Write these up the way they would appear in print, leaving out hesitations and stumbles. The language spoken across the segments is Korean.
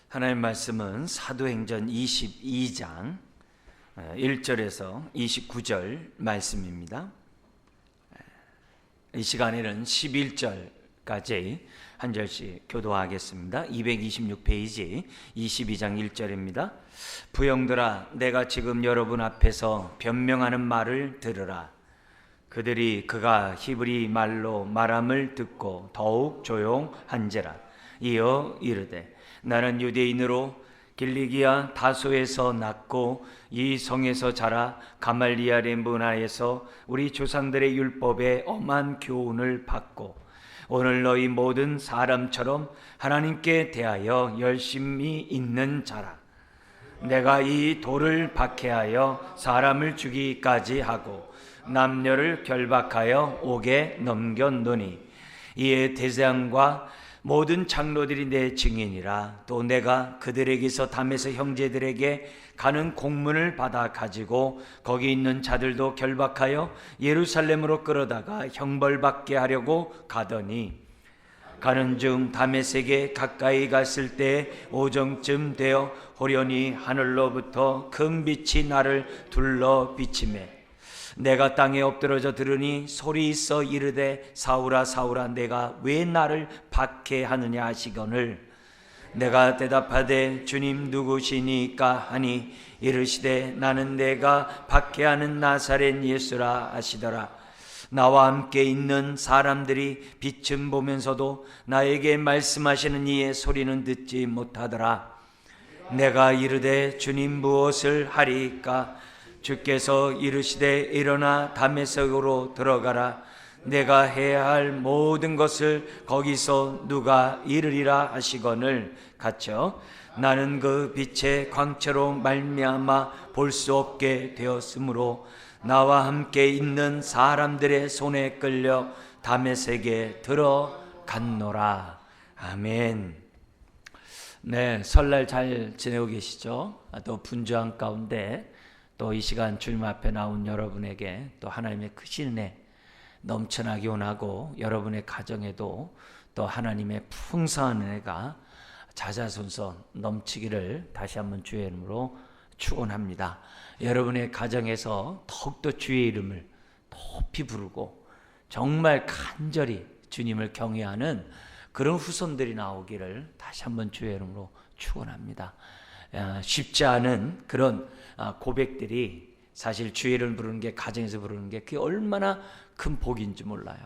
하나님 말씀은 사도행전 22장 1절에서 29절 말씀입니다. 이 시간에는 11절까지 한 절씩 교도하겠습니다. 226페이지 22장 1절입니다. 부형들아, 내가 지금 여러분 앞에서 변명하는 말을 들으라. 그들이 그가 히브리 말로 말함을 듣고 더욱 조용한지라. 이어 이르되, 나는 유대인으로 길리기아 다소에서 났고 이 성에서 자라 가말리엘의 문화에서 우리 조상들의 율법에 엄한 교훈을 받고 오늘 너희 모든 사람처럼 하나님께 대하여 열심히 있는 자라. 내가 이 돌을 박해하여 사람을 죽이기까지 하고 남녀를 결박하여 옥에 넘겼노니 이에 대제사장과 모든 장로들이 내 증인이라. 또 내가 그들에게서 담에서 형제들에게 가는 공문을 받아 가지고 거기 있는 자들도 결박하여 예루살렘으로 끌어다가 형벌받게 하려고 가더니 가는 중 다메섹에 가까이 갔을 때 오정쯤 되어 호련히 하늘로부터 큰 빛이 나를 둘러 비치매 내가 땅에 엎드러져 들으니 소리 있어 이르되, 사울아 사울아, 내가 왜 나를 박해하느냐 하시거늘 내가 대답하되, 주님 누구시니까 하니 이르시되, 나는 내가 박해하는 나사렛 예수라 하시더라. 나와 함께 있는 사람들이 빛은 보면서도 나에게 말씀하시는 이의 소리는 듣지 못하더라. 내가 이르되, 주님 무엇을 하리까? 주께서 이르시되, 일어나 다메섹으로 들어가라. 내가 해야 할 모든 것을 거기서 누가 이르리라 하시거늘 같죠. 나는 그 빛의 광채로 말미암아 볼 수 없게 되었으므로 나와 함께 있는 사람들의 손에 끌려 다메섹에 들어갔노라. 아멘. 네, 설날 잘 지내고 계시죠? 또 분주한 가운데 또 이 시간 주님 앞에 나온 여러분에게 또 하나님의 크신 은혜 넘쳐나게 원하고, 여러분의 가정에도 또 하나님의 풍성한 은혜가 자자손손 넘치기를 다시 한번 주의 이름으로 축원합니다. 여러분의 가정에서 더욱더 주의 이름을 높이 부르고 정말 간절히 주님을 경외하는 그런 후손들이 나오기를 다시 한번 주의 이름으로 축원합니다. 쉽지 않은 그런 고백들이, 사실 주의 이름을 부르는 게, 가정에서 부르는 게 그게 얼마나 큰 복인지 몰라요.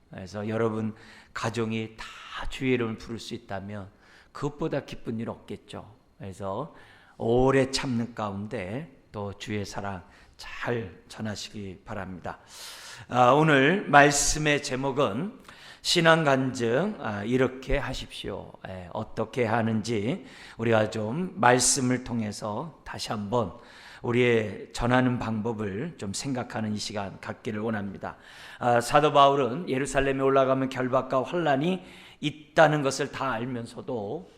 그래서 여러분 가정이 다 주의 이름을 부를 수 있다면 그것보다 기쁜 일 없겠죠. 그래서 오래 참는 가운데 또 주의 사랑 잘 전하시기 바랍니다. 오늘 말씀의 제목은 신앙 간증 이렇게 하십시오. 어떻게 하는지 우리가 좀 말씀을 통해서 다시 한번 우리의 전하는 방법을 좀 생각하는 이 시간 갖기를 원합니다. 사도 바울은 예루살렘에 올라가면 결박과 환난이 있다는 것을 다 알면서도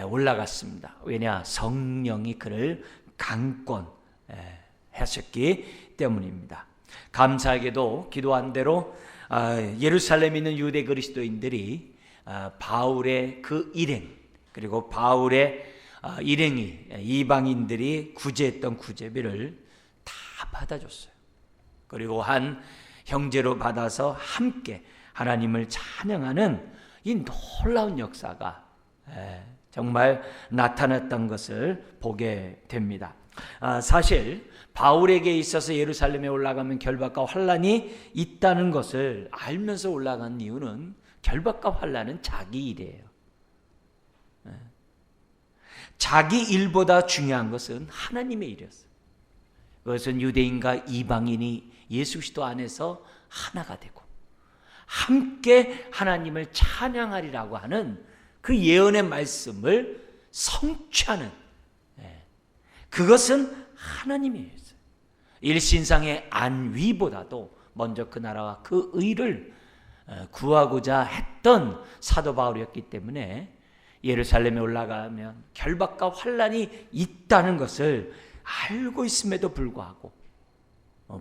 올라갔습니다. 왜냐? 성령이 그를 강권하셨기 때문입니다. 감사하게도 기도한 대로 예루살렘에 있는 유대 그리스도인들이 바울의 그 일행, 그리고 바울의 일행이 이방인들이 구제했던 구제비를 다 받아줬어요. 그리고 한 형제로 받아서 함께 하나님을 찬양하는 이 놀라운 역사가 정말 나타났던 것을 보게 됩니다. 사실 바울에게 있어서 예루살렘에 올라가면 결박과 환난이 있다는 것을 알면서 올라간 이유는, 결박과 환난은 자기 일이에요. 자기 일보다 중요한 것은 하나님의 일이었어요. 그것은 유대인과 이방인이 예수 그리스도 안에서 하나가 되고 함께 하나님을 찬양하리라고 하는 그 예언의 말씀을 성취하는, 그것은 하나님의 일이었어요. 일신상의 안위보다도 먼저 그 나라와 그 의를 구하고자 했던 사도 바울이었기 때문에 예루살렘에 올라가면 결박과 환난이 있다는 것을 알고 있음에도 불구하고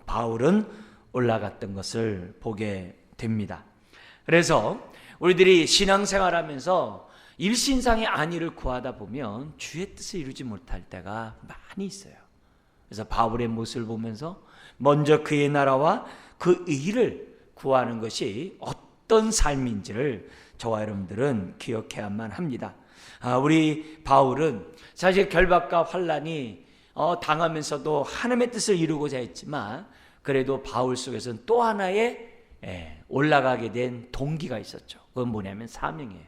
바울은 올라갔던 것을 보게 됩니다. 그래서 우리들이 신앙생활하면서 일신상의 안위를 구하다 보면 주의 뜻을 이루지 못할 때가 많이 있어요. 그래서 바울의 모습을 보면서 먼저 그의 나라와 그 의를 구하는 것이 어떤 삶인지를 저와 여러분들은 기억해야만 합니다. 우리 바울은 사실 결박과 환난이 당하면서도 하나님의 뜻을 이루고자 했지만 그래도 바울 속에서는 또 하나의 올라가게 된 동기가 있었죠. 그건 뭐냐면 사명이에요.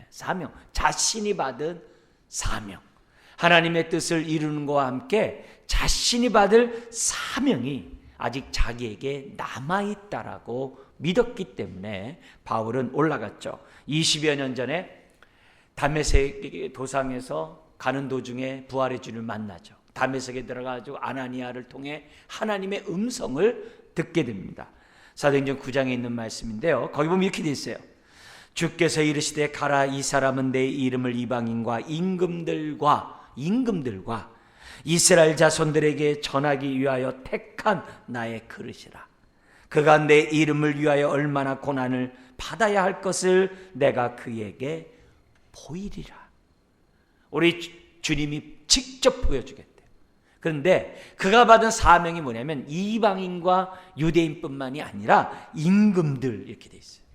사명, 자신이 받은 사명, 하나님의 뜻을 이루는 것과 함께 자신이 받을 사명이 아직 자기에게 남아있다라고 믿었기 때문에 바울은 올라갔죠. 20여 년 전에 다메섹 도상에서 가는 도중에 부활의 주를 만나죠. 다메섹에 들어가지고 아나니아를 통해 하나님의 음성을 듣게 됩니다. 사도행전 9장에 있는 말씀인데요, 거기 보면 이렇게 돼 있어요. 주께서 이르시되 가라, 이 사람은 내 이름을 이방인과 임금들과 이스라엘 자손들에게 전하기 위하여 택한 나의 그릇이라. 그가 내 이름을 위하여 얼마나 고난을 받아야 할 것을 내가 그에게 보이리라. 우리 주님이 직접 보여주겠대요. 그런데 그가 받은 사명이 뭐냐면 이방인과 유대인뿐만이 아니라 임금들, 이렇게 돼 있어요.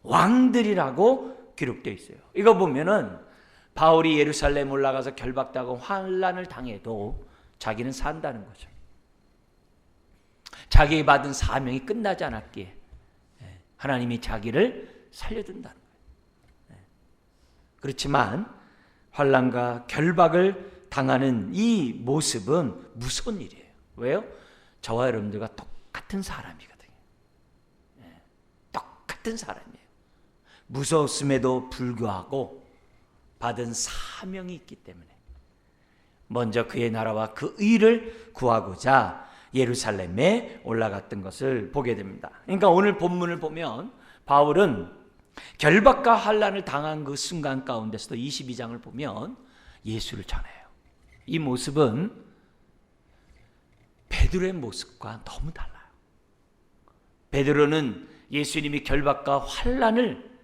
왕들이라고 기록되어 있어요. 이거 보면은 바울이 예루살렘 올라가서 결박당하고 환난을 당해도 자기는 산다는 거죠. 자기 받은 사명이 끝나지 않았기에 하나님이 자기를 살려준다는 거예요. 그렇지만 환난과 결박을 당하는 이 모습은 무서운 일이에요. 왜요? 저와 여러분들과 똑같은 사람이거든요. 똑같은 사람이에요. 무서웠음에도 불구하고 받은 사명이 있기 때문에 먼저 그의 나라와 그 의를 구하고자 예루살렘에 올라갔던 것을 보게 됩니다. 그러니까 오늘 본문을 보면 바울은 결박과 환난을 당한 그 순간 가운데서도 22장을 보면 예수를 전해요. 이 모습은 베드로의 모습과 너무 달라요. 베드로는 예수님이 결박과 환난을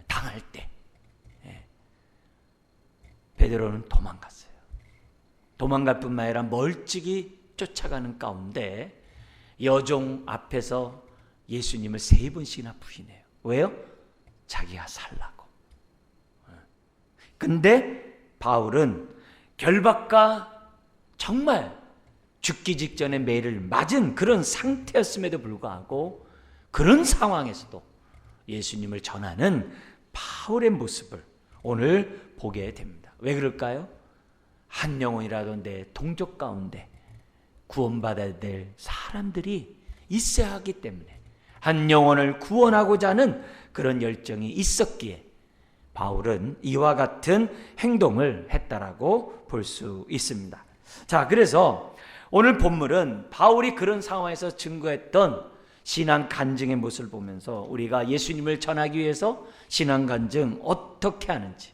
당할 때 베드로는 도망갔어요. 도망갈 뿐만 아니라 멀찍이 쫓아가는 가운데 여종 앞에서 예수님을 3번씩이나 부인해요. 왜요? 자기가 살라고. 근데 바울은 결박과 정말 죽기 직전에 매를 맞은 그런 상태였음에도 불구하고 그런 상황에서도 예수님을 전하는 바울의 모습을 오늘 보게 됩니다. 왜 그럴까요? 한 영혼이라도 내 동족 가운데 구원받아야 될 사람들이 있어야 하기 때문에 한 영혼을 구원하고자 하는 그런 열정이 있었기에 바울은 이와 같은 행동을 했다라고 볼 수 있습니다. 자, 그래서 오늘 본문은 바울이 그런 상황에서 증거했던 신앙 간증의 모습을 보면서 우리가 예수님을 전하기 위해서 신앙 간증 어떻게 하는지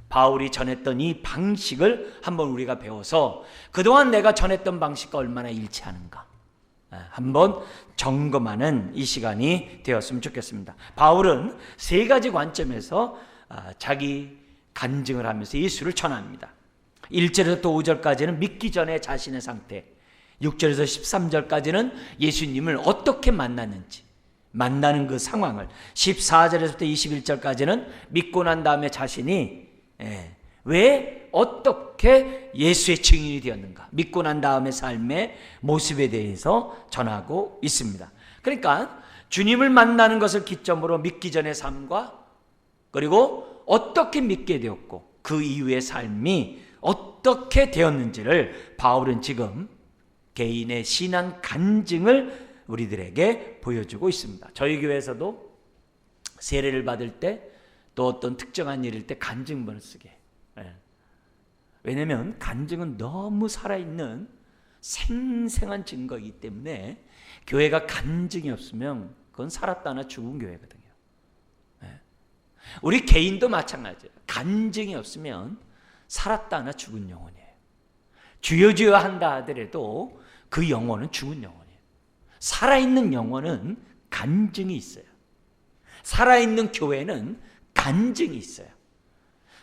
바울이 전했던 이 방식을 한번 우리가 배워서 그동안 내가 전했던 방식과 얼마나 일치하는가 한번 점검하는 이 시간이 되었으면 좋겠습니다. 바울은 3가지 관점에서 자기 간증을 하면서 예수를 전합니다. 1절에서 또 5절까지는 믿기 전에 자신의 상태, 6절에서 13절까지는 예수님을 어떻게 만났는지, 만나는 그 상황을, 14절에서부터 21절까지는 믿고 난 다음에 자신이 왜 어떻게 예수의 증인이 되었는가, 믿고 난 다음의 삶의 모습에 대해서 전하고 있습니다. 그러니까 주님을 만나는 것을 기점으로 믿기 전의 삶과 그리고 어떻게 믿게 되었고 그 이후의 삶이 어떻게 되었는지를 바울은 지금 개인의 신앙 간증을 우리들에게 보여주고 있습니다. 저희 교회에서도 세례를 받을 때 또 어떤 특정한 일일 때 간증문을 쓰게. 왜냐하면 간증은 너무 살아있는 생생한 증거이기 때문에 교회가 간증이 없으면 그건 살았다나 죽은 교회거든요. 우리 개인도 마찬가지예요. 간증이 없으면 살았다나 죽은 영혼이에요. 주여 주여 한다 하더라도 그 영혼은 죽은 영혼이에요. 살아있는 영혼은 간증이 있어요. 살아있는 교회는 간증이 있어요.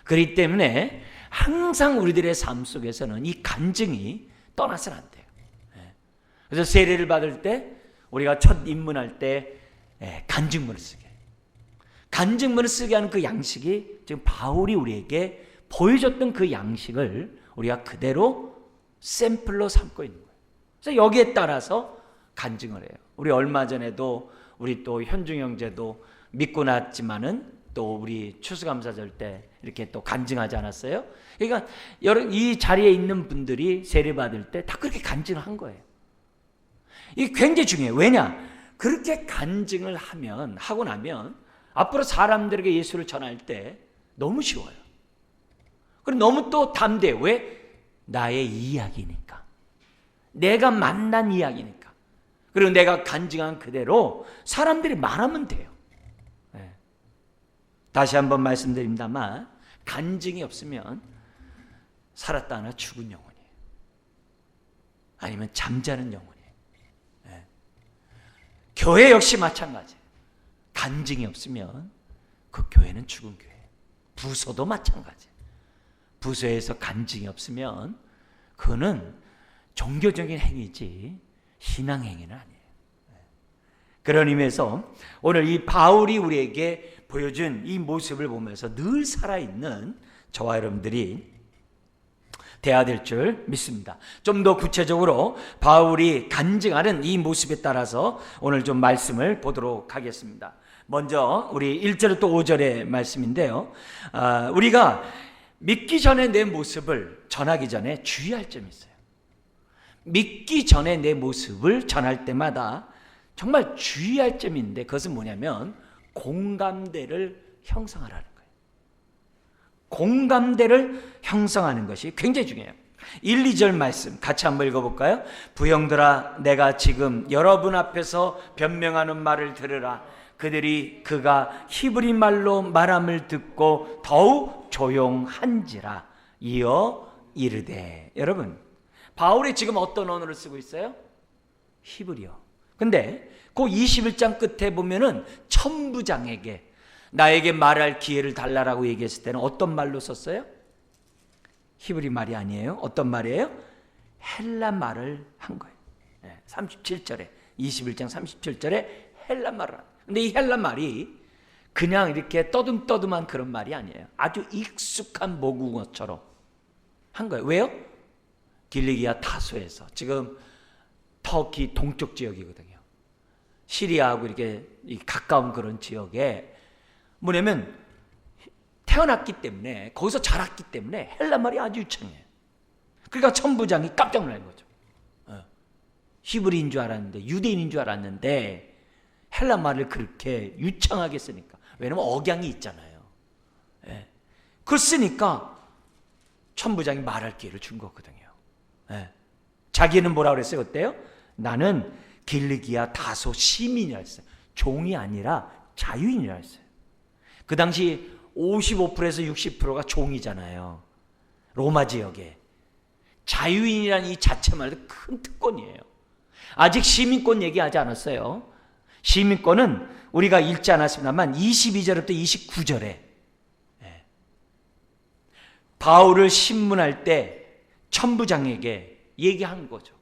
그렇기 때문에 항상 우리들의 삶 속에서는 이 간증이 떠나서는 안 돼요. 그래서 세례를 받을 때 우리가 첫 입문할 때 간증문을 쓰게 해요. 간증문을 쓰게 하는 그 양식이 지금 바울이 우리에게 보여줬던 그 양식을 우리가 그대로 샘플로 삼고 있는 거예요. 그래서 여기에 따라서 간증을 해요. 우리 얼마 전에도 우리 또 현중 형제도 믿고 났지만은 또 우리 추수감사절 때 이렇게 또 간증하지 않았어요? 그러니까 이 자리에 있는 분들이 세례 받을 때 다 그렇게 간증을 한 거예요. 이게 굉장히 중요해요. 왜냐? 그렇게 간증을 하고 나면 앞으로 사람들에게 예수를 전할 때 너무 쉬워요. 그리고 너무 또 담대해요. 왜? 나의 이야기니까. 내가 만난 이야기니까. 그리고 내가 간증한 그대로 사람들이 말하면 돼요. 다시 한번 말씀드립니다만 간증이 없으면 살았다 하나 죽은 영혼이에요. 아니면 잠자는 영혼이에요. 교회 역시 마찬가지예요. 간증이 없으면 그 교회는 죽은 교회예요. 부서도 마찬가지예요. 부서에서 간증이 없으면 그거는 종교적인 행위지 신앙 행위는 아니에요. 그런 의미에서 오늘 이 바울이 우리에게 보여준 이 모습을 보면서 늘 살아있는 저와 여러분들이 돼야 될 줄 믿습니다. 좀 더 구체적으로 바울이 간증하는 이 모습에 따라서 오늘 좀 말씀을 보도록 하겠습니다. 먼저 우리 1절부터 5절의 말씀인데요. 우리가 믿기 전에 내 모습을 전하기 전에 주의할 점이 있어요. 믿기 전에 내 모습을 전할 때마다 정말 주의할 점이 있는데 그것은 뭐냐면 공감대를 형성하라는 거예요. 공감대를 형성하는 것이 굉장히 중요해요. 1, 2절 말씀 같이 한번 읽어볼까요? 부형들아 내가 지금 여러분 앞에서 변명하는 말을 들으라. 그들이 그가 히브리 말로 말함을 듣고 더욱 조용한지라. 이어 이르되. 여러분 바울이 지금 어떤 언어를 쓰고 있어요? 히브리어. 근데 그 21장 끝에 보면은 천부장에게 나에게 말할 기회를 달라라고 얘기했을 때는 어떤 말로 썼어요? 히브리 말이 아니에요. 어떤 말이에요? 헬라 말을 한 거예요. 37절에 21장 37절에 헬라 말을. 근데 이 헬라 말이 그냥 이렇게 떠듬떠듬한 그런 말이 아니에요. 아주 익숙한 모국어처럼 한 거예요. 왜요? 길리기아 타소에서 지금 터키 동쪽 지역이거든요. 시리아하고 이렇게 가까운 그런 지역에 뭐냐면 태어났기 때문에 거기서 자랐기 때문에 헬라 말이 아주 유창해요. 그러니까 천부장이 깜짝 놀란 거죠. 히브리인 줄 알았는데 유대인인 줄 알았는데 헬라 말을 그렇게 유창하게 쓰니까 왜냐면 억양이 있잖아요. 그걸 쓰니까 천부장이 말할 기회를 준 거거든요. 자기는 뭐라고 그랬어요? 그때요? 나는 길리기아 다소 시민이라 했어요. 종이 아니라 자유인이라 했어요. 그 당시 55%에서 60%가 종이잖아요. 로마 지역에. 자유인이라는 이 자체만 해도 큰 특권이에요. 아직 시민권 얘기하지 않았어요. 시민권은 우리가 읽지 않았습니다만 22절부터 29절에 바울을 신문할 때 천부장에게 얘기한 거죠.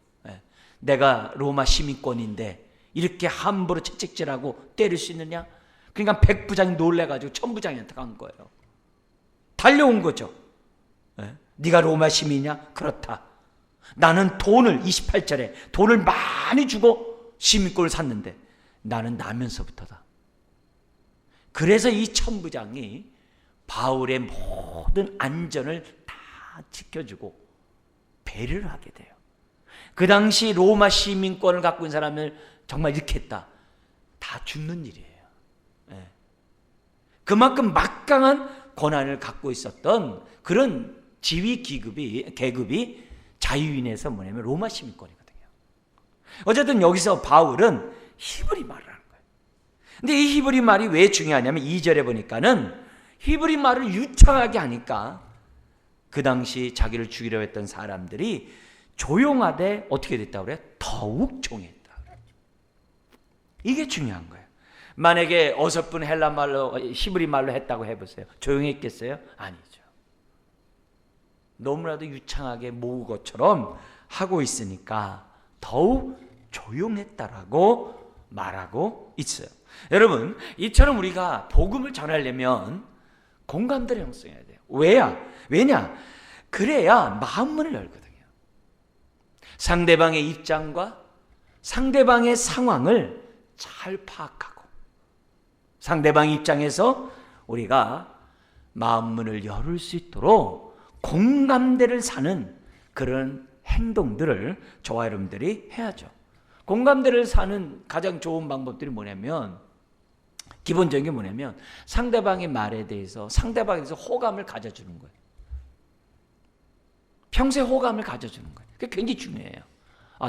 내가 로마 시민권인데 이렇게 함부로 채찍질하고 때릴 수 있느냐? 그러니까 백부장이 놀래가지고 천부장한테 간 거예요. 달려온 거죠. 네가 로마 시민이냐? 그렇다. 나는 돈을 28절에 돈을 많이 주고 시민권을 샀는데 나는 나면서부터다. 그래서 이 천부장이 바울의 모든 안전을 다 지켜주고 배려를 하게 돼요. 그 당시 로마 시민권을 갖고 있는 사람을 정말 이렇게 했다. 다 죽는 일이에요. 그만큼 막강한 권한을 갖고 있었던 그런 지위 계급이 자유인에서 뭐냐면 로마 시민권이거든요. 어쨌든 여기서 바울은 히브리 말을 하는 거예요. 근데 이 히브리 말이 왜 중요하냐면 2절에 보니까는 히브리 말을 유창하게 하니까 그 당시 자기를 죽이려 했던 사람들이 조용하되 어떻게 됐다고 그래요? 더욱 종했다. 이게 중요한 거예요. 만약에 어설픈 헬라 말로, 히브리 말로 했다고 해보세요. 조용했겠어요? 아니죠. 너무나도 유창하게 모국어처럼 하고 있으니까 더욱 조용했다라고 말하고 있어요. 여러분, 이처럼 우리가 복음을 전하려면 공감대를 형성해야 돼요. 왜냐? 그래야 마음문을 열거든요. 상대방의 입장과 상대방의 상황을 잘 파악하고 상대방 입장에서 우리가 마음문을 열을 수 있도록 공감대를 사는 그런 행동들을 저와 여러분들이 해야죠. 공감대를 사는 가장 좋은 방법들이 뭐냐면, 기본적인 게 뭐냐면 상대방의 말에 대해서 호감을 가져주는 거예요. 평소에 호감을 가져주는 거예요. 그게 굉장히 중요해요.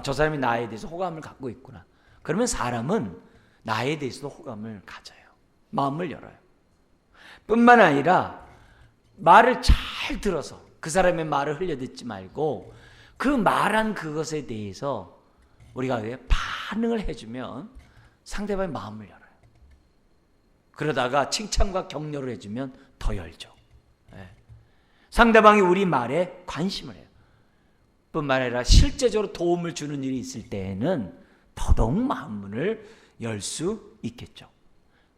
저 사람이 나에 대해서 호감을 갖고 있구나. 그러면 사람은 나에 대해서도 호감을 가져요. 마음을 열어요. 뿐만 아니라 말을 잘 들어서 그 사람의 말을 흘려듣지 말고 그 말한 그것에 대해서 우리가 반응을 해주면 상대방의 마음을 열어요. 그러다가 칭찬과 격려를 해주면 더 열죠. 상대방이 우리 말에 관심을 해요. 뿐만 아니라 실제적으로 도움을 주는 일이 있을 때에는 더더욱 마음문을 열 수 있겠죠.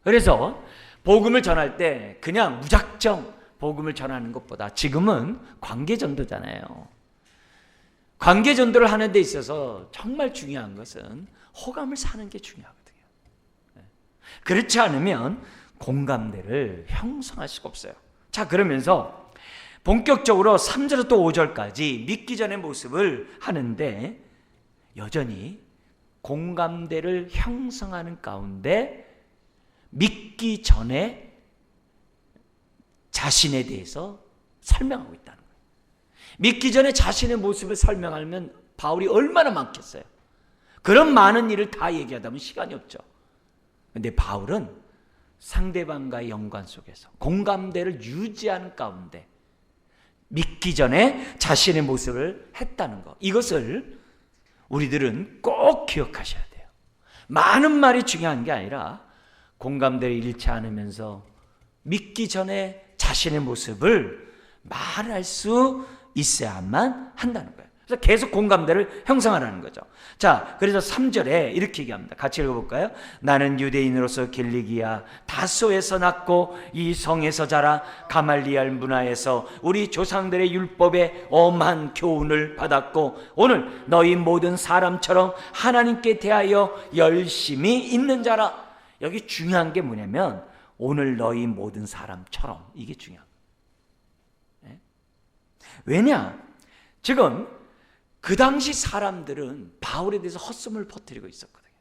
그래서 복음을 전할 때 그냥 무작정 복음을 전하는 것보다 지금은 관계전도잖아요. 관계전도를 하는 데 있어서 정말 중요한 것은 호감을 사는 게 중요하거든요. 그렇지 않으면 공감대를 형성할 수가 없어요. 자, 그러면서 본격적으로 3절부터 5절까지 믿기 전의 모습을 하는데 여전히 공감대를 형성하는 가운데 믿기 전에 자신에 대해서 설명하고 있다는 거예요. 믿기 전에 자신의 모습을 설명하면 바울이 얼마나 많겠어요. 그런 많은 일을 다 얘기하다 보면 시간이 없죠. 그런데 바울은 상대방과의 연관 속에서 공감대를 유지하는 가운데 믿기 전에 자신의 모습을 했다는 것, 이것을 우리들은 꼭 기억하셔야 돼요. 많은 말이 중요한 게 아니라 공감대를 잃지 않으면서 믿기 전에 자신의 모습을 말할 수 있어야만 한다는 거예요. 그래서 계속 공감대를 형성하라는 거죠. 자, 그래서 3절에 이렇게 얘기합니다. 같이 읽어볼까요? 나는 유대인으로서 길리기야 다소에서 났고 이 성에서 자라 가말리알 문화에서 우리 조상들의 율법에 엄한 교훈을 받았고 오늘 너희 모든 사람처럼 하나님께 대하여 열심히 있는 자라. 여기 중요한 게 뭐냐면 오늘 너희 모든 사람처럼, 이게 중요한 거예요. 왜냐? 지금 그 당시 사람들은 바울에 대해서 헛소문을 퍼뜨리고 있었거든요.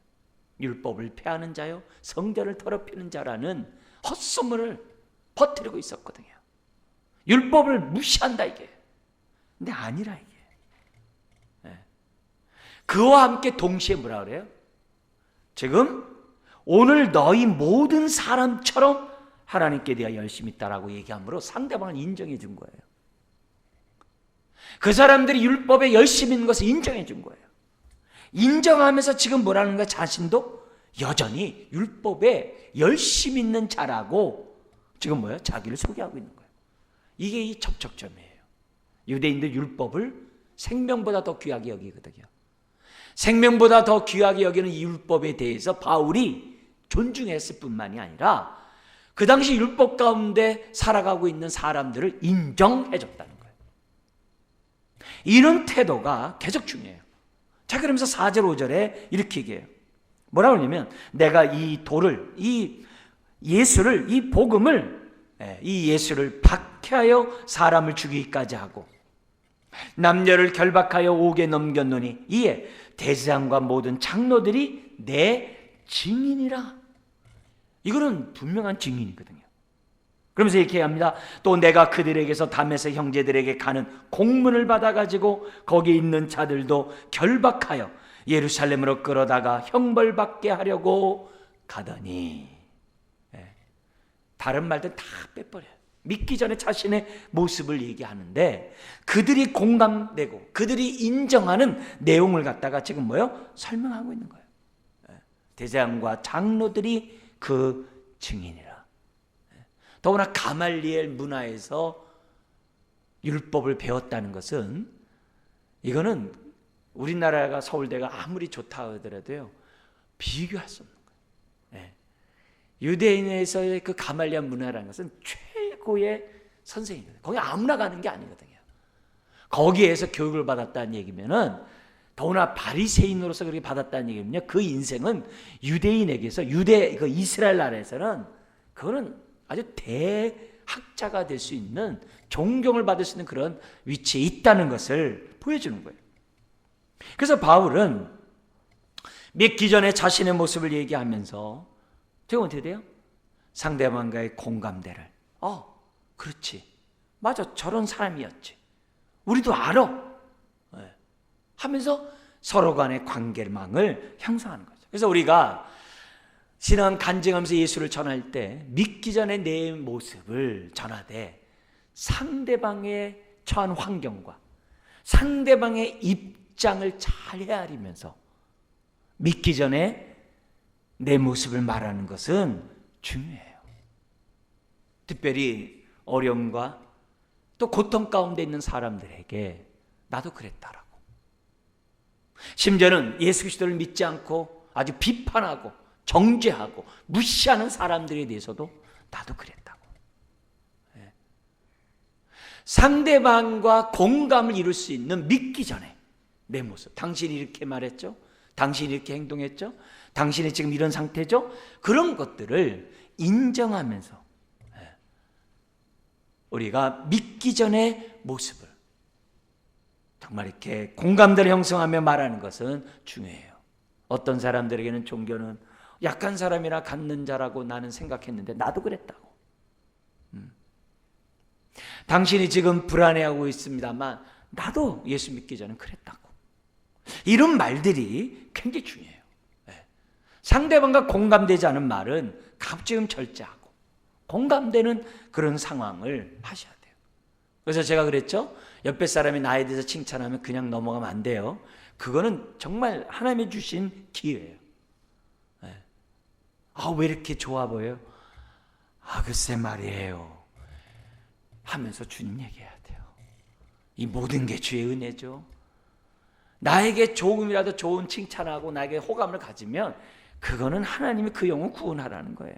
율법을 폐하는 자요, 성전을 더럽히는 자라는 헛소문을 퍼뜨리고 있었거든요. 율법을 무시한다 이게. 근데 아니라 이게. 그와 함께 동시에 뭐라 그래요? 지금 오늘 너희 모든 사람처럼 하나님께 대하여 열심히 있다라고 얘기함으로 상대방을 인정해 준 거예요. 그 사람들이 율법에 열심히 있는 것을 인정해 준 거예요. 인정하면서 지금 뭐라는 거야? 자신도 여전히 율법에 열심히 있는 자라고 지금 뭐예요? 자기를 소개하고 있는 거예요. 이게 이 접촉점이에요. 유대인들 율법을 생명보다 더 귀하게 여기거든요. 생명보다 더 귀하게 여기는 이 율법에 대해서 바울이 존중했을 뿐만이 아니라 그 당시 율법 가운데 살아가고 있는 사람들을 인정해 줬다는 거예요. 이런 태도가 계속 중요해요. 자, 그러면서 4절 5절에 이렇게 얘기해요. 뭐라고 하냐면 내가 이 돌을, 이 예수를, 이 복음을, 이 예수를 박해하여 사람을 죽이기까지 하고 남녀를 결박하여 옥에 넘겼노니 이에 대제사장과 모든 장로들이 내 증인이라. 이거는 분명한 증인이거든요. 그러면서 이렇게 합니다. 또 내가 그들에게서 다메섹 형제들에게 가는 공문을 받아가지고 거기 있는 자들도 결박하여 예루살렘으로 끌어다가 형벌받게 하려고 가더니, 다른 말들 다 빼버려요. 믿기 전에 자신의 모습을 얘기하는데 그들이 공감되고 그들이 인정하는 내용을 갖다가 지금 뭐요? 설명하고 있는 거예요. 대제사장과 장로들이 그 증인이라. 더구나 가말리엘 문화에서 율법을 배웠다는 것은, 이거는 우리나라가 서울대가 아무리 좋다 하더라도요 비교할 수 없는 거예요. 유대인에서의 그 가말리엘 문화라는 것은 최고의 선생님입니다. 거기 아무나 가는 게 아니거든요. 거기에서 교육을 받았다는 얘기면은, 더구나 바리새인으로서 그렇게 받았다는 얘기면요, 그 인생은 유대인에게서, 그 이스라엘 나라에서는 그거는 아주 대학자가 될 수 있는, 존경을 받을 수 있는 그런 위치에 있다는 것을 보여주는 거예요. 그래서 바울은 믿기 전에 자신의 모습을 얘기하면서 제가 어떻게 돼요? 상대방과의 공감대를, 그렇지, 맞아, 저런 사람이었지, 우리도 알아 하면서 서로 간의 관계망을 형성하는 거죠. 그래서 우리가 신앙 간증하면서 예수를 전할 때 믿기 전에 내 모습을 전하되 상대방의 처한 환경과 상대방의 입장을 잘 헤아리면서 믿기 전에 내 모습을 말하는 것은 중요해요. 특별히 어려움과 또 고통 가운데 있는 사람들에게 나도 그랬다라고, 심지어는 예수 그리스도를 믿지 않고 아주 비판하고 정죄하고 무시하는 사람들에 대해서도 나도 그랬다고. 상대방과 공감을 이룰 수 있는, 믿기 전에 내 모습, 당신이 이렇게 말했죠, 당신이 이렇게 행동했죠, 당신이 지금 이런 상태죠, 그런 것들을 인정하면서 우리가 믿기 전에 모습을 정말 이렇게 공감대를 형성하며 말하는 것은 중요해요. 어떤 사람들에게는 종교는 약한 사람이나 갖는 자라고 나는 생각했는데 나도 그랬다고. 당신이 지금 불안해하고 있습니다만 나도 예수 믿기 전에 그랬다고. 이런 말들이 굉장히 중요해요. 상대방과 공감되지 않은 말은 가급적이면 절제하고 공감되는 그런 상황을 하셔야 돼요. 그래서 제가 그랬죠, 옆에 사람이 나에 대해서 칭찬하면 그냥 넘어가면 안 돼요. 그거는 정말 하나님이 주신 기회예요. 왜 이렇게 좋아 보여요? 글쎄 말이에요 하면서 주님 얘기해야 돼요. 이 모든 게 주의 은혜죠. 나에게 조금이라도 좋은 칭찬하고 나에게 호감을 가지면 그거는 하나님이 그 영혼 구원하라는 거예요.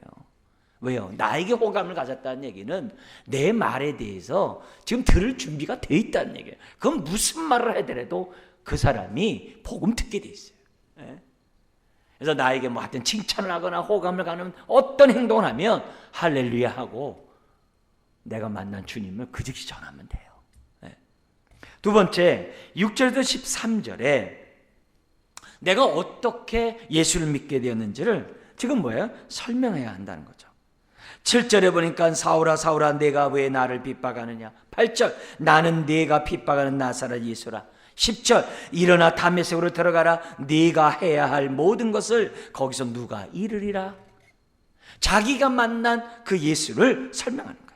왜요? 나에게 호감을 가졌다는 얘기는 내 말에 대해서 지금 들을 준비가 돼 있다는 얘기예요. 그럼 무슨 말을 하더라도 그 사람이 복음 듣게 돼 있어요. 그래서 나에게 뭐 하여튼 칭찬을 하거나 호감을 가는 어떤 행동을 하면 할렐루야 하고 내가 만난 주님을 그 즉시 전하면 돼요. 두 번째, 6절에서 13절에 내가 어떻게 예수를 믿게 되었는지를 지금 뭐예요? 설명해야 한다는 거죠. 7절에 보니까 사울아 사울아 내가 왜 나를 핍박하느냐. 8절 나는 네가 핍박하는 나사렛 예수라. 10절 일어나 다메섹으로 들어가라. 네가 해야 할 모든 것을 거기서 누가 이르리라. 자기가 만난 그 예수를 설명하는 거예요.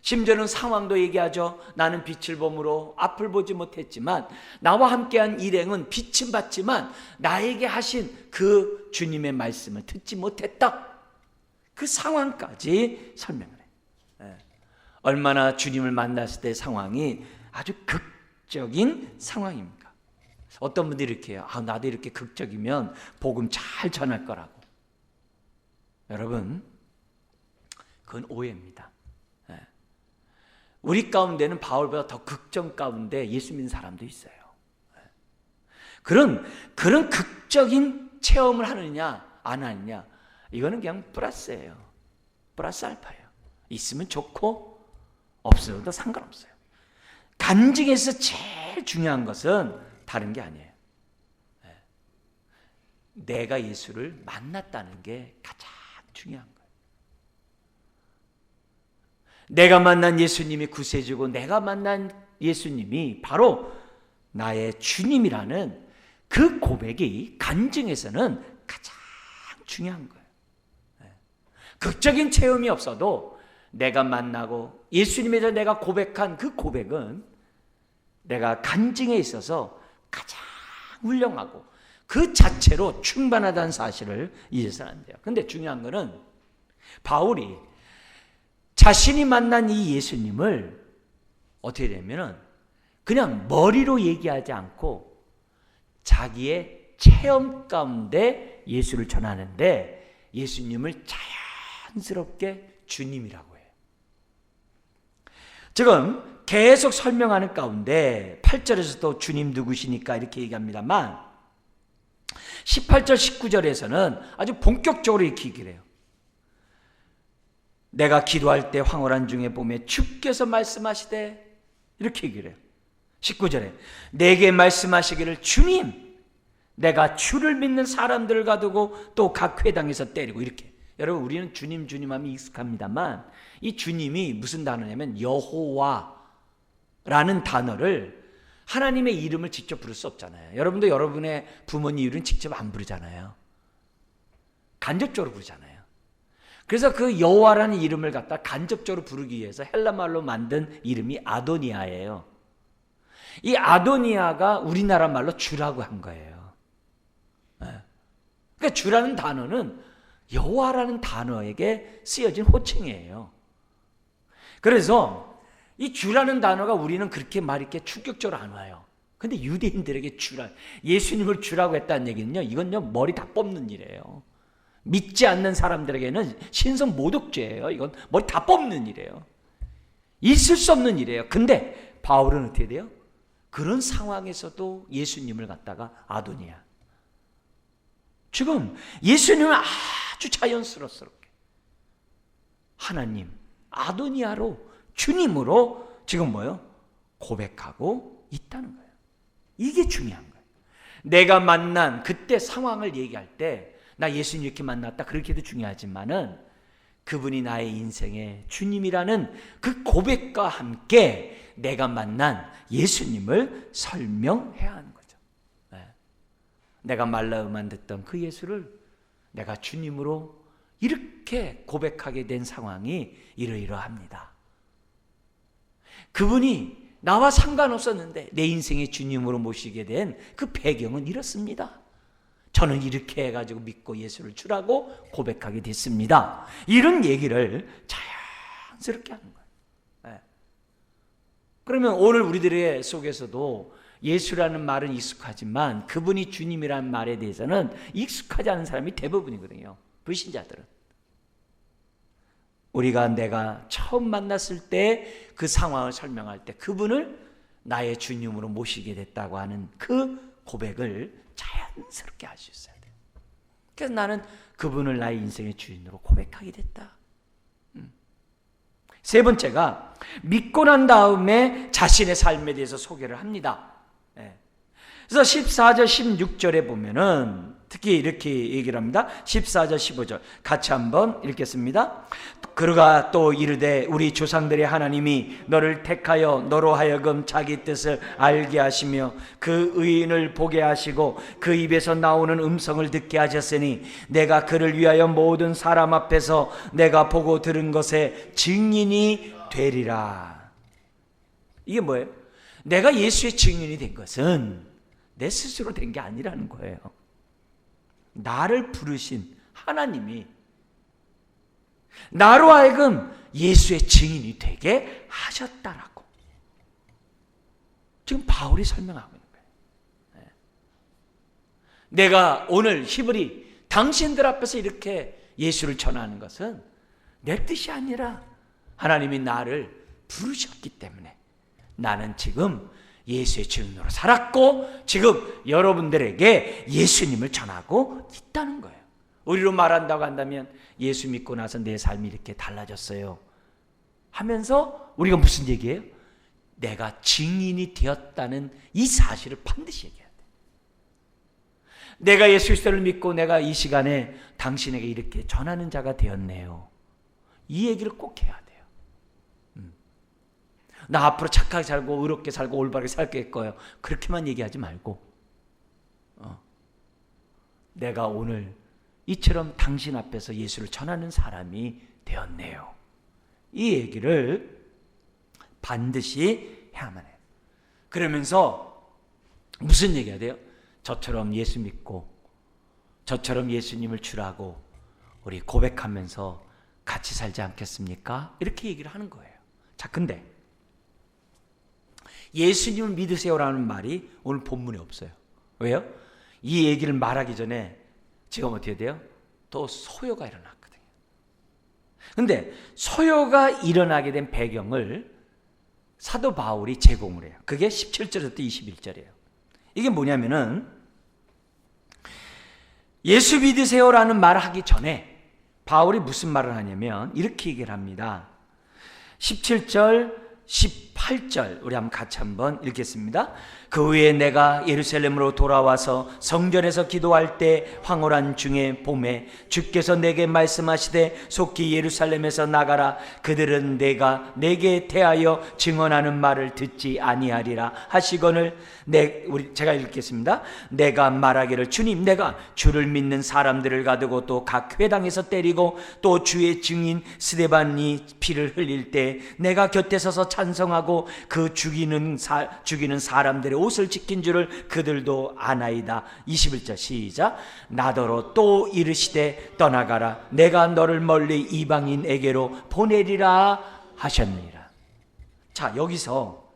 심지어는 상황도 얘기하죠. 나는 빛을 보므로 앞을 보지 못했지만 나와 함께한 일행은 빛은 봤지만 나에게 하신 그 주님의 말씀을 듣지 못했다. 그 상황까지 설명을 해요. 얼마나 주님을 만났을 때 상황이 아주 극적인 상황입니까? 어떤 분들이 이렇게 해요. 나도 이렇게 극적이면 복음 잘 전할 거라고. 여러분, 그건 오해입니다. 우리 가운데는 바울보다 더 극적 가운데 예수 믿는 사람도 있어요. 그런 극적인 체험을 하느냐 안 하느냐, 이거는 그냥 플러스예요. 플러스 알파예요. 있으면 좋고 없어도 상관없어요. 간증에서 제일 중요한 것은 다른 게 아니에요. 내가 예수를 만났다는 게 가장 중요한 거예요. 내가 만난 예수님이 구세주고 내가 만난 예수님이 바로 나의 주님이라는 그 고백이 간증에서는 가장 중요한 거예요. 극적인 체험이 없어도 내가 만나고 예수님에 대해서 내가 고백한 그 고백은 내가 간증에 있어서 가장 훌륭하고 그 자체로 충만하다는 사실을 잊어서는 안 돼요. 근데 중요한 거는 바울이 자신이 만난 이 예수님을 어떻게 되면은 그냥 머리로 얘기하지 않고 자기의 체험 가운데 예수를 전하는데 예수님을 자연스럽게 주님이라고 해요. 지금 계속 설명하는 가운데 8절에서도 주님 누구시니까 이렇게 얘기합니다만 18절 19절에서는 아주 본격적으로 이렇게 얘기를 해요. 내가 기도할 때 황홀한 중에 보매 주께서 말씀하시되 이렇게 얘기를 해요. 19절에 내게 말씀하시기를 주님 내가 주를 믿는 사람들을 가두고 또 각 회당에서 때리고 이렇게. 여러분 우리는 주님 주님 하면 익숙합니다만 이 주님이 무슨 단어냐면 여호와라는 단어를 하나님의 이름을 직접 부를 수 없잖아요. 여러분도 여러분의 부모님 이름은 직접 안 부르잖아요. 간접적으로 부르잖아요. 그래서 그 여호와라는 이름을 갖다 간접적으로 부르기 위해서 헬라말로 만든 이름이 아도니아예요. 이 아도니아가 우리나라 말로 주라고 한 거예요. 그러니까 주라는 단어는 여호와라는 단어에게 쓰여진 호칭이에요. 그래서 이 주라는 단어가 우리는 그렇게 말 이렇게 충격적으로 안 와요. 근데 유대인들에게 주라, 예수님을 주라고 했다는 얘기는요, 이건요 머리 다 뽑는 일이에요. 믿지 않는 사람들에게는 신성 모독죄예요. 이건 머리 다 뽑는 일이에요. 있을 수 없는 일이에요. 근데 바울은 어떻게 돼요? 그런 상황에서도 예수님을 갖다가 아도니아. 지금 예수님은 아주 자연스럽게 하나님, 아도니아로 주님으로 지금 뭐요? 고백하고 있다는 거예요. 이게 중요한 거예요. 내가 만난 그때 상황을 얘기할 때 나 예수님 이렇게 만났다 그렇게도 중요하지만은 그분이 나의 인생의 주님이라는 그 고백과 함께 내가 만난 예수님을 설명해야 하는 거죠. 내가 말라음만 듣던 그 예수를 내가 주님으로 이렇게 고백하게 된 상황이 이러이러합니다. 그분이 나와 상관없었는데 내 인생의 주님으로 모시게 된 그 배경은 이렇습니다. 저는 이렇게 해가지고 믿고 예수를 주라고 고백하게 됐습니다. 이런 얘기를 자연스럽게 하는 거예요. 그러면 오늘 우리들의 속에서도 예수라는 말은 익숙하지만 그분이 주님이라는 말에 대해서는 익숙하지 않은 사람이 대부분이거든요. 불신자들은. 내가 처음 만났을 때 그 상황을 설명할 때 그분을 나의 주님으로 모시게 됐다고 하는 그 고백을 자연스럽게 할 수 있어야 돼요. 그래서 나는 그분을 나의 인생의 주인으로 고백하게 됐다. 세 번째가 믿고 난 다음에 자신의 삶에 대해서 소개를 합니다. 그래서 14절 16절에 보면은 특히 이렇게 얘기를 합니다. 14절 15절 같이 한번 읽겠습니다. 그가 또 이르되 우리 조상들의 하나님이 너를 택하여 너로 하여금 자기 뜻을 알게 하시며 그 의인을 보게 하시고 그 입에서 나오는 음성을 듣게 하셨으니 내가 그를 위하여 모든 사람 앞에서 내가 보고 들은 것에 증인이 되리라. 이게 뭐예요? 내가 예수의 증인이 된 것은 내 스스로 된 게 아니라는 거예요. 나를 부르신 하나님이 나로 하여금 예수의 증인이 되게 하셨다라고 지금 바울이 설명하고 있는 거예요. 내가 오늘 히브리 당신들 앞에서 이렇게 예수를 전하는 것은 내 뜻이 아니라 하나님이 나를 부르셨기 때문에 나는 지금 예수의 증인으로 살았고 지금 여러분들에게 예수님을 전하고 있다는 거예요. 우리로 말한다고 한다면 예수 믿고 나서 내 삶이 이렇게 달라졌어요 하면서 우리가 무슨 얘기예요? 내가 증인이 되었다는 이 사실을 반드시 얘기해야 돼. 내가 예수 그리스도를 믿고 내가 이 시간에 당신에게 이렇게 전하는 자가 되었네요. 이 얘기를 꼭 해야 돼요. 나 앞으로 착하게 살고 의롭게 살고 올바르게 살 거예요. 그렇게만 얘기하지 말고 내가 오늘 이처럼 당신 앞에서 예수를 전하는 사람이 되었네요. 이 얘기를 반드시 해야만 해요. 그러면서 무슨 얘기가 돼요? 저처럼 예수 믿고 저처럼 예수님을 주라고 우리 고백하면서 같이 살지 않겠습니까? 이렇게 얘기를 하는 거예요. 자, 근데 예수님을 믿으세요라는 말이 오늘 본문에 없어요. 왜요? 이 얘기를 말하기 전에 지금 어떻게 돼요? 또 소요가 일어났거든요. 근데 소요가 일어나게 된 배경을 사도 바울이 제공을 해요. 그게 17절부터 21절이에요. 이게 뭐냐면은 예수 믿으세요라는 말을 하기 전에 바울이 무슨 말을 하냐면 이렇게 얘기를 합니다. 17절 18절 우리 같이 한번 읽겠습니다. 그 후에 내가 예루살렘으로 돌아와서 성전에서 기도할 때 황홀한 중에 봄에 주께서 내게 말씀하시되 속히 예루살렘에서 나가라. 그들은 내가 내게 대하여 증언하는 말을 듣지 아니하리라 하시거늘 제가 읽겠습니다. 내가 말하기를 주님 내가 주를 믿는 사람들을 가두고 또 각 회당에서 때리고 또 주의 증인 스데반이 피를 흘릴 때 내가 곁에 서서 찬성하고 그 죽이는 사람들의 옷을 지킨 줄을 그들도 아나이다. 21절 시작. 나더러 또 이르시되 떠나가라. 내가 너를 멀리 이방인에게로 보내리라 하셨느니라. 자, 여기서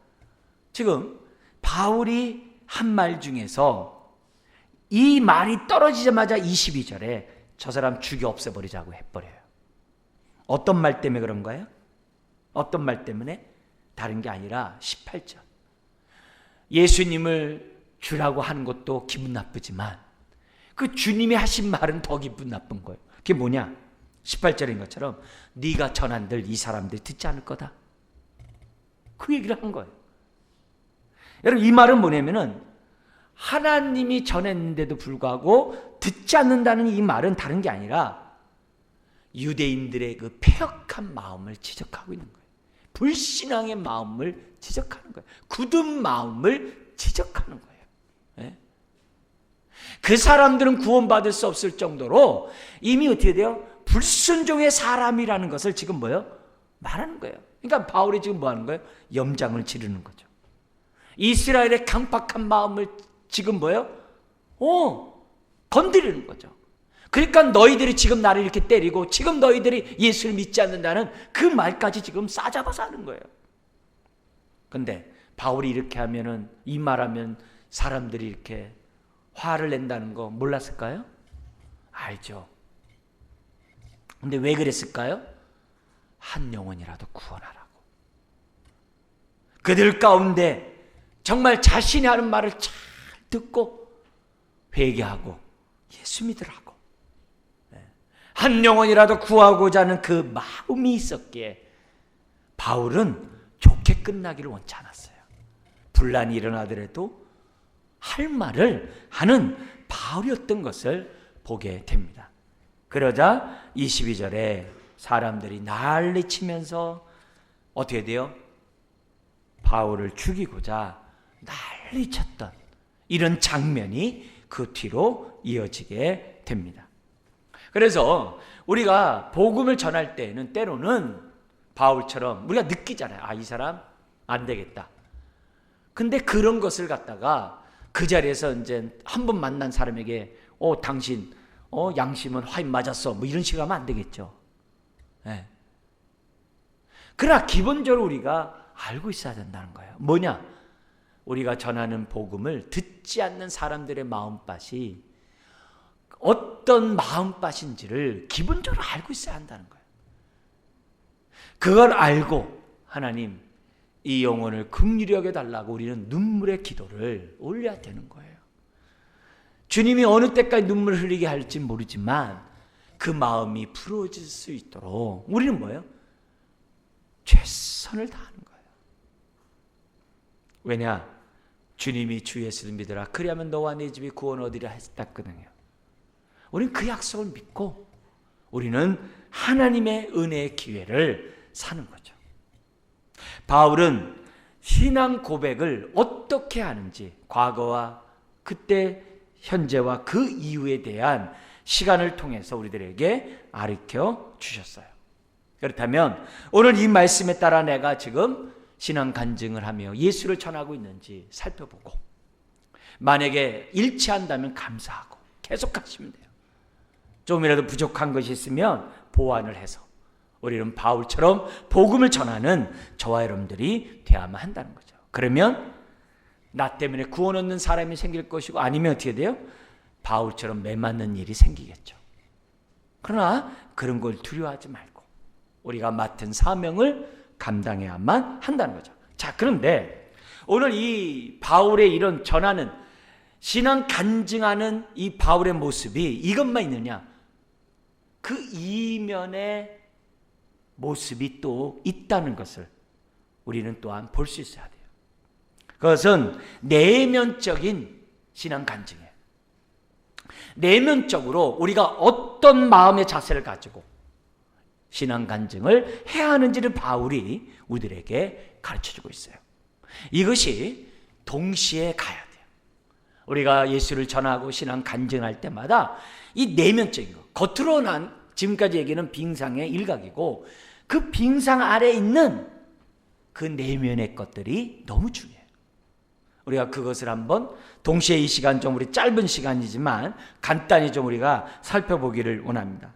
지금 바울이 한 말 중에서 이 말이 떨어지자마자 22절에 저 사람 죽여 없애버리자고 해버려요. 어떤 말 때문에 그런가요? 어떤 말 때문에? 다른 게 아니라 18절. 예수님을 주라고 하는 것도 기분 나쁘지만 그 주님이 하신 말은 더 기분 나쁜 거예요. 그게 뭐냐? 18절인 것처럼 네가 전한들 이 사람들이 듣지 않을 거다. 그 얘기를 한 거예요. 여러분 이 말은 뭐냐면은 하나님이 전했는데도 불구하고 듣지 않는다는 이 말은 다른 게 아니라 유대인들의 그 패역한 마음을 지적하고 있는 거예요. 불신앙의 마음을 지적하는 거예요. 굳은 마음을 지적하는 거예요. 네? 그 사람들은 구원받을 수 없을 정도로 이미 어떻게 돼요? 불순종의 사람이라는 것을 지금 뭐예요? 말하는 거예요. 그러니까 바울이 지금 뭐 하는 거예요? 염장을 지르는 거죠. 이스라엘의 강팍한 마음을 지금 뭐예요? 건드리는 거죠. 그러니까 너희들이 지금 나를 이렇게 때리고 지금 너희들이 예수를 믿지 않는다는 그 말까지 지금 싸잡아서 하는 거예요. 근데 바울이 이렇게 하면은 이 말하면 사람들이 이렇게 화를 낸다는 거 몰랐을까요? 알죠. 근데 왜 그랬을까요? 한 영혼이라도 구원하라고. 그들 가운데 정말 자신이 하는 말을 잘 듣고 회개하고 예수 믿으라고. 한 영혼이라도 구하고자 하는 그 마음이 있었기에 바울은 좋게 끝나기를 원치 않았어요. 분란이 일어나더라도 할 말을 하는 바울이었던 것을 보게 됩니다. 그러자 22절에 사람들이 난리치면서 어떻게 돼요? 바울을 죽이고자 난리쳤던 이런 장면이 그 뒤로 이어지게 됩니다. 그래서 우리가 복음을 전할 때에는 때로는 바울처럼 우리가 느끼잖아요. 이 사람 안 되겠다. 근데 그런 것을 갖다가 그 자리에서 이제 한 번 만난 사람에게 당신 양심은 화인 맞았어. 뭐 이런 식으로 하면 안 되겠죠. 네. 그러나 기본적으로 우리가 알고 있어야 된다는 거예요. 뭐냐? 우리가 전하는 복음을 듣지 않는 사람들의 마음밭이 어떤 마음밭인지를 기본적으로 알고 있어야 한다는 거예요. 그걸 알고 하나님 이 영혼을 긍휼히 여겨달라고 우리는 눈물의 기도를 올려야 되는 거예요. 주님이 어느 때까지 눈물을 흘리게 할지 모르지만 그 마음이 부러질 수 있도록 우리는 뭐예요? 최선을 다하는 거예요. 왜냐? 주님이 주 예수를 믿으라 그리하면 너와 네 집이 구원 얻으리라 했었거든요. 우리는 그 약속을 믿고 우리는 하나님의 은혜의 기회를 사는 거죠. 바울은 신앙 고백을 어떻게 하는지 과거와 그때 현재와 그 이후에 대한 시간을 통해서 우리들에게 가르쳐 주셨어요. 그렇다면 오늘 이 말씀에 따라 내가 지금 신앙 간증을 하며 예수를 전하고 있는지 살펴보고 만약에 일치한다면 감사하고 계속 하시면 돼요. 조금이라도 부족한 것이 있으면 보완을 해서 우리는 바울처럼 복음을 전하는 저와 여러분들이 되어야만 한다는 거죠. 그러면 나 때문에 구원 얻는 사람이 생길 것이고, 아니면 어떻게 돼요? 바울처럼 매맞는 일이 생기겠죠. 그러나 그런 걸 두려워하지 말고 우리가 맡은 사명을 감당해야만 한다는 거죠. 자, 그런데 오늘 이 바울의 이런 전하는, 신앙 간증하는 이 바울의 모습이 이것만 있느냐? 그 이면의 모습이 또 있다는 것을 우리는 또한 볼 수 있어야 돼요. 그것은 내면적인 신앙 간증이에요. 내면적으로 우리가 어떤 마음의 자세를 가지고 신앙 간증을 해야 하는지를 바울이 우리들에게 가르쳐주고 있어요. 이것이 동시에 가야 돼요. 우리가 예수를 전하고 신앙 간증할 때마다 이 내면적인 것, 겉으로 난 지금까지 얘기는 빙상의 일각이고, 그 빙상 아래에 있는 그 내면의 것들이 너무 중요해요. 우리가 그것을 한번 동시에 이 시간 좀, 우리 짧은 시간이지만 간단히 좀 우리가 살펴보기를 원합니다.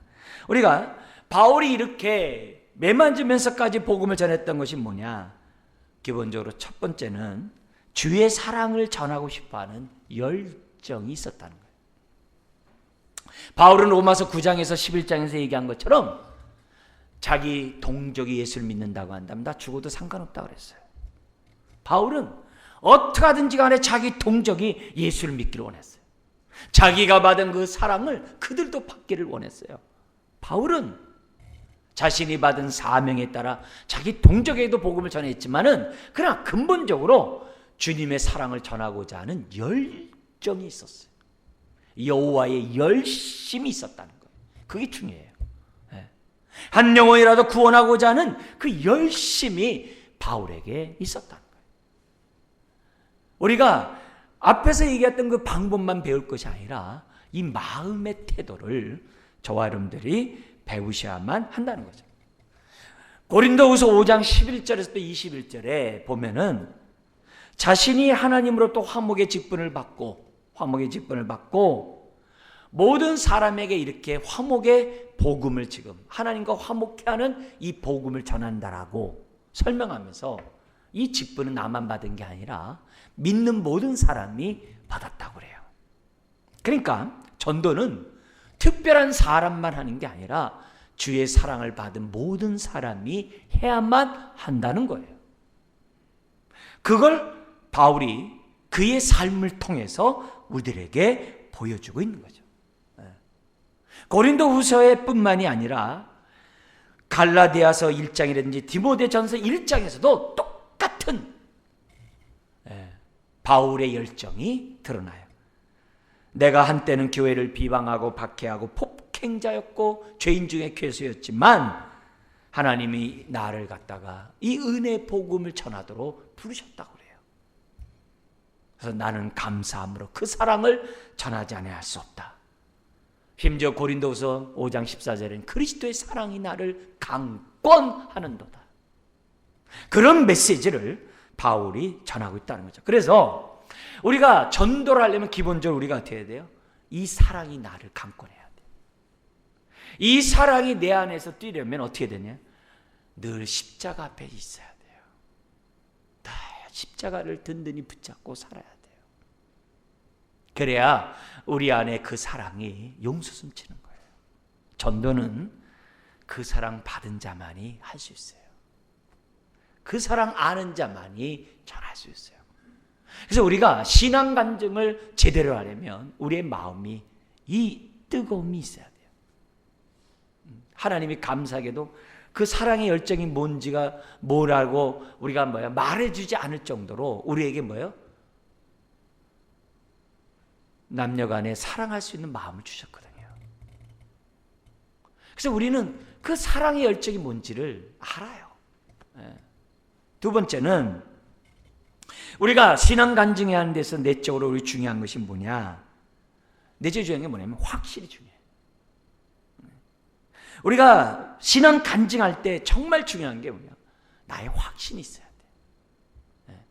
우리가 바울이 이렇게 매만지면서까지 복음을 전했던 것이 뭐냐? 기본적으로 첫 번째는 주의 사랑을 전하고 싶어하는 열정이 있었다는 거예요. 바울은 로마서 9장에서 11장에서 얘기한 것처럼 자기 동족이 예수를 믿는다고 한다면 나 죽어도 상관없다고 그랬어요. 바울은 어떻게 하든지 간에 자기 동족이 예수를 믿기를 원했어요. 자기가 받은 그 사랑을 그들도 받기를 원했어요. 바울은 자신이 받은 사명에 따라 자기 동족에게도 복음을 전했지만은, 그러나 근본적으로 주님의 사랑을 전하고자 하는 열정이 있었어요. 여호와의 열심이 있었다는 거예요. 그게 중요해요. 한 영혼이라도 구원하고자 하는 그 열심이 바울에게 있었다는 거예요. 우리가 앞에서 얘기했던 그 방법만 배울 것이 아니라 이 마음의 태도를 저와 여러분들이 배우셔야만 한다는 거죠. 고린도후서 5장 11절에서 21절에 보면은 자신이 하나님으로부터 화목의 직분을 받고 모든 사람에게 이렇게 화목의 복음을, 지금 하나님과 화목케 하는 이 복음을 전한다라고 설명하면서, 이 직분은 나만 받은 게 아니라 믿는 모든 사람이 받았다고 그래요. 그러니까 전도는 특별한 사람만 하는 게 아니라 주의 사랑을 받은 모든 사람이 해야만 한다는 거예요. 그걸 바울이 그의 삶을 통해서 우리들에게 보여주고 있는 거죠. 고린도후서에 뿐만이 아니라 갈라디아서 1장이라든지 디모데전서 1장에서도 똑같은 바울의 열정이 드러나요. 내가 한때는 교회를 비방하고 박해하고 폭행자였고 죄인 중에 괴수였지만 하나님이 나를 갖다가 이 은혜 복음을 전하도록 부르셨다고 그래요. 그래서 나는 감사함으로 그 사랑을 전하지 아니할 수 없다. 심지어 고린도후서 5장 14절에는 그리스도의 사랑이 나를 강권하는도다. 그런 메시지를 바울이 전하고 있다는 거죠. 그래서 우리가 전도를 하려면 기본적으로 우리가 어떻게 해야 돼요? 이 사랑이 나를 강권해야 돼요. 이 사랑이 내 안에서 뛰려면 어떻게 되냐? 늘 십자가 앞에 있어야 돼요. 다 십자가를 든든히 붙잡고 살아야 돼요. 그래야 우리 안에 그 사랑이 용솟음치는 거예요. 전도는 그 사랑 받은 자만이 할 수 있어요. 그 사랑 아는 자만이 전할 수 있어요. 그래서 우리가 신앙 간증을 제대로 하려면 우리의 마음이 이 뜨거움이 있어야 돼요. 하나님이 감사하게도 그 사랑의 열정이 뭔지가 뭐라고 우리가 말해주지 않을 정도로 우리에게 남녀간에 사랑할 수 있는 마음을 주셨거든요. 그래서 우리는 그 사랑의 열정이 뭔지를 알아요. 두 번째는 우리가 신앙 간증해야 하는 데서 내적으로 우리 중요한 것이 뭐냐? 내적으로 중요한 게 뭐냐면 확실히 중요해요. 우리가 신앙 간증할 때 정말 중요한 게 뭐냐? 나의 확신이 있어야 돼.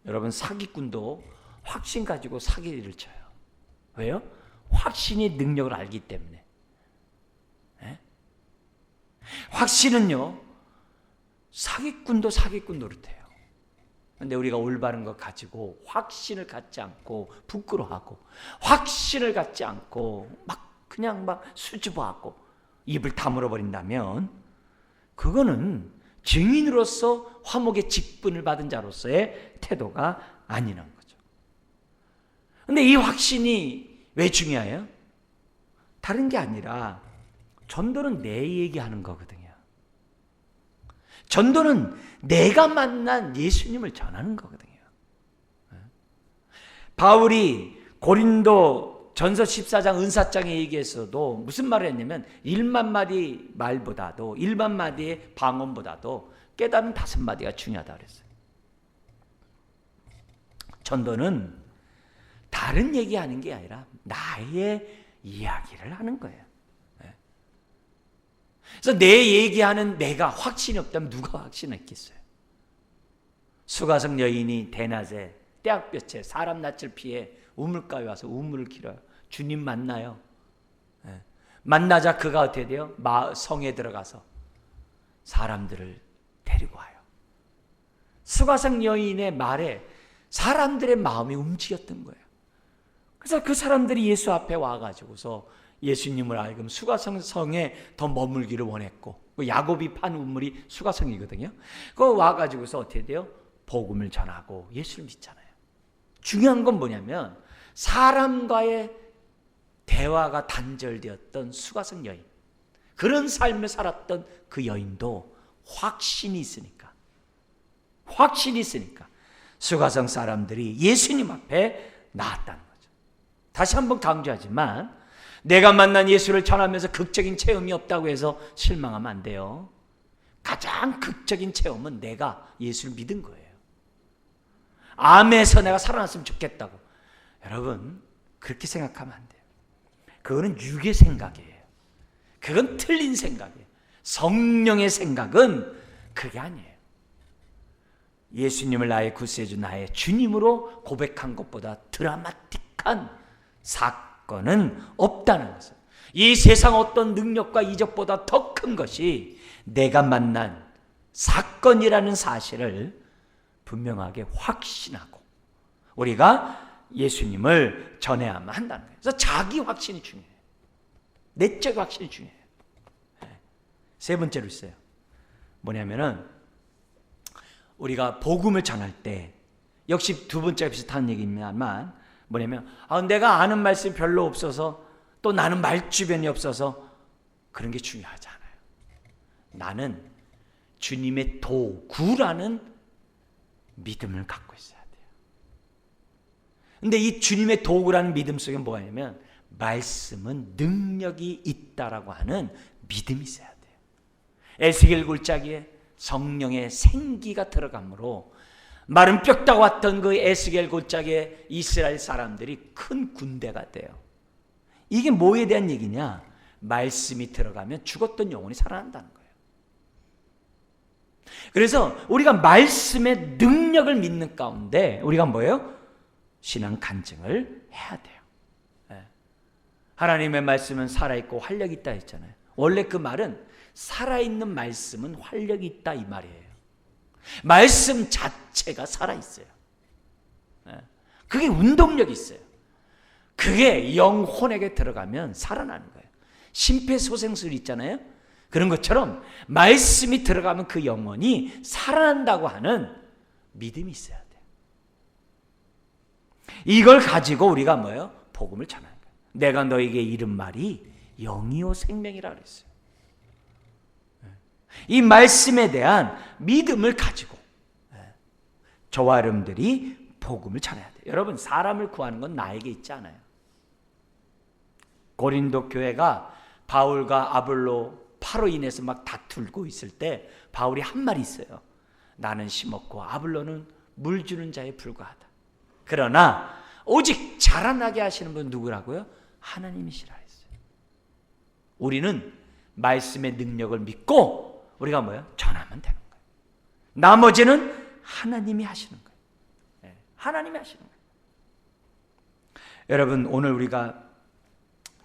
여러분 사기꾼도 확신 가지고 사기를 쳐요. 왜요? 확신이 능력을 알기 때문에. 네? 확신은요, 사기꾼도 사기꾼 노릇해요. 근데 우리가 올바른 것 가지고 확신을 갖지 않고 부끄러워하고 확신을 갖지 않고 그냥 수줍어하고 입을 다물어 버린다면 그거는 증인으로서 화목의 직분을 받은 자로서의 태도가 아니라는 거죠. 근데 이 확신이 왜 중요해요? 다른 게 아니라 전도는 내 얘기하는 거거든요. 전도는 내가 만난 예수님을 전하는 거거든요. 바울이 고린도 전서 14장 은사장에 얘기해서도 무슨 말을 했냐면 1만 마디 말보다도 1만 마디의 방언보다도 깨달은 5마디가 중요하다고 그랬어요. 전도는 다른 얘기하는 게 아니라 나의 이야기를 하는 거예요. 그래서 내 얘기하는 내가 확신이 없다면 누가 확신했겠어요? 수가성 여인이 대낮에 떼약볕에 사람 낯을 피해 우물가에 와서 우물을 길어요. 주님 만나요. 만나자 그가 어떻게 돼요? 성에 들어가서 사람들을 데리고 와요. 수가성 여인의 말에 사람들의 마음이 움직였던 거예요. 그래서 그 사람들이 예수 앞에 와가지고서 예수님을 알고 수가성에 더 머물기를 원했고 야곱이 판 우물이 수가성이거든요. 그거 와가지고서 어떻게 돼요? 복음을 전하고 예수를 믿잖아요. 중요한 건 뭐냐면 사람과의 대화가 단절되었던 수가성 여인, 그런 삶을 살았던 그 여인도 확신이 있으니까 수가성 사람들이 예수님 앞에 나왔다는 거죠. 다시 한번 강조하지만 내가 만난 예수를 전하면서 극적인 체험이 없다고 해서 실망하면 안 돼요. 가장 극적인 체험은 내가 예수를 믿은 거예요. 암에서 내가 살아났으면 좋겠다고. 여러분, 그렇게 생각하면 안 돼요. 그거는 육의 생각이에요. 그건 틀린 생각이에요. 성령의 생각은 그게 아니에요. 예수님을 나의 구세주, 나의 주님으로 고백한 것보다 드라마틱한 사건은 없다는 것을, 이 세상 어떤 능력과 이적보다 더 큰 것이 내가 만난 사건이라는 사실을 분명하게 확신하고 우리가 예수님을 전해야만 한다는 거예요. 그래서 자기 확신이 중요해요. 내적 확신이 중요해요. 세 번째로 있어요. 뭐냐면은 우리가 복음을 전할 때 역시 두 번째가 비슷한 얘기입니다만 뭐냐면 내가 아는 말씀이 별로 없어서 또 나는 말주변이 없어서 그런 게 중요하지 않아요. 나는 주님의 도구라는 믿음을 갖고 있어야 돼요. 근데 이 주님의 도구라는 믿음 속에 뭐가 있냐면 말씀은 능력이 있다라고 하는 믿음이 있어야 돼요. 에스겔 골짜기에 성령의 생기가 들어가므로 마른 뼈다가 왔던 그 에스겔 골짜기에 이스라엘 사람들이 큰 군대가 돼요. 이게 뭐에 대한 얘기냐? 말씀이 들어가면 죽었던 영혼이 살아난다는 거예요. 그래서 우리가 말씀의 능력을 믿는 가운데 우리가 뭐예요? 신앙 간증을 해야 돼요. 하나님의 말씀은 살아있고 활력이 있다 했잖아요. 원래 그 말은 살아있는 말씀은 활력이 있다 이 말이에요. 말씀 자체가 살아있어요. 그게 운동력이 있어요. 그게 영혼에게 들어가면 살아나는 거예요. 심폐소생술 있잖아요. 그런 것처럼 말씀이 들어가면 그 영혼이 살아난다고 하는 믿음이 있어야 돼요. 이걸 가지고 우리가 뭐예요? 복음을 전하는 거예요. 내가 너에게 이른 말이 영이요 생명이라 그랬어요. 이 말씀에 대한 믿음을 가지고 저와 여러분들이 복음을 전해야 돼요. 여러분, 사람을 구하는 건 나에게 있지 않아요. 고린도 교회가 바울과 아볼로 파로 인해서 막 다투고 있을 때 바울이 한 말이 있어요. 나는 심었고 아볼로는 물 주는 자에 불과하다. 그러나 오직 자라나게 하시는 분은 누구라고요? 하나님이시라 했어요. 우리는 말씀의 능력을 믿고 우리가 뭐예요? 전하면 되는 거예요. 나머지는 하나님이 하시는 거예요. 하나님이 하시는 거예요. 여러분, 오늘 우리가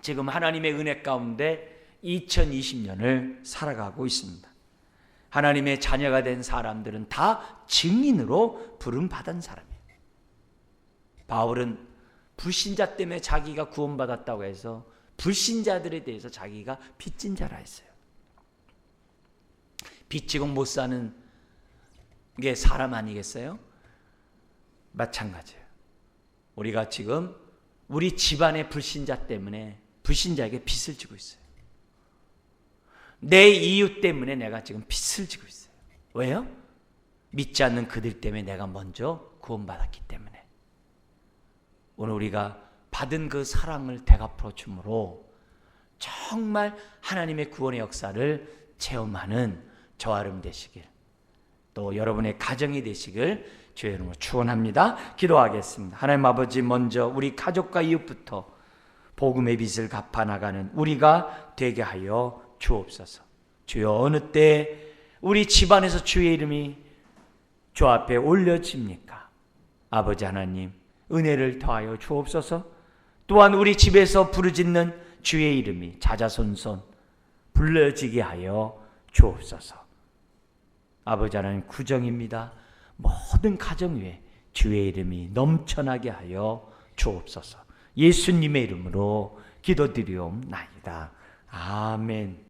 지금 하나님의 은혜 가운데 2020년을 살아가고 있습니다. 하나님의 자녀가 된 사람들은 다 증인으로 부름받은 사람이에요. 바울은 불신자 때문에 자기가 구원받았다고 해서 불신자들에 대해서 자기가 빚진 자라 했어요. 빚지고 못 사는 게 사람 아니겠어요? 마찬가지예요. 우리가 지금 우리 집안의 불신자 때문에 불신자에게 빚을 지고 있어요. 내 이유 때문에 내가 지금 빚을 지고 있어요. 왜요? 믿지 않는 그들 때문에 내가 먼저 구원받았기 때문에. 오늘 우리가 받은 그 사랑을 되갚아 줌으로 정말 하나님의 구원의 역사를 체험하는 저와 여러분 되시길, 또 여러분의 가정이 되시길 주의 이름으로 축원합니다. 기도하겠습니다. 하나님 아버지, 먼저 우리 가족과 이웃부터 복음의 빚을 갚아나가는 우리가 되게 하여 주옵소서. 주여, 어느 때 우리 집안에서 주의 이름이 주 앞에 올려집니까? 아버지 하나님, 은혜를 더하여 주옵소서. 또한 우리 집에서 부르짖는 주의 이름이 자자손손 불러지게 하여 주옵소서. 아버지 하나님, 구정입니다. 모든 가정 위에 주의 이름이 넘쳐나게 하여 주옵소서. 예수님의 이름으로 기도드리옵나이다. 아멘.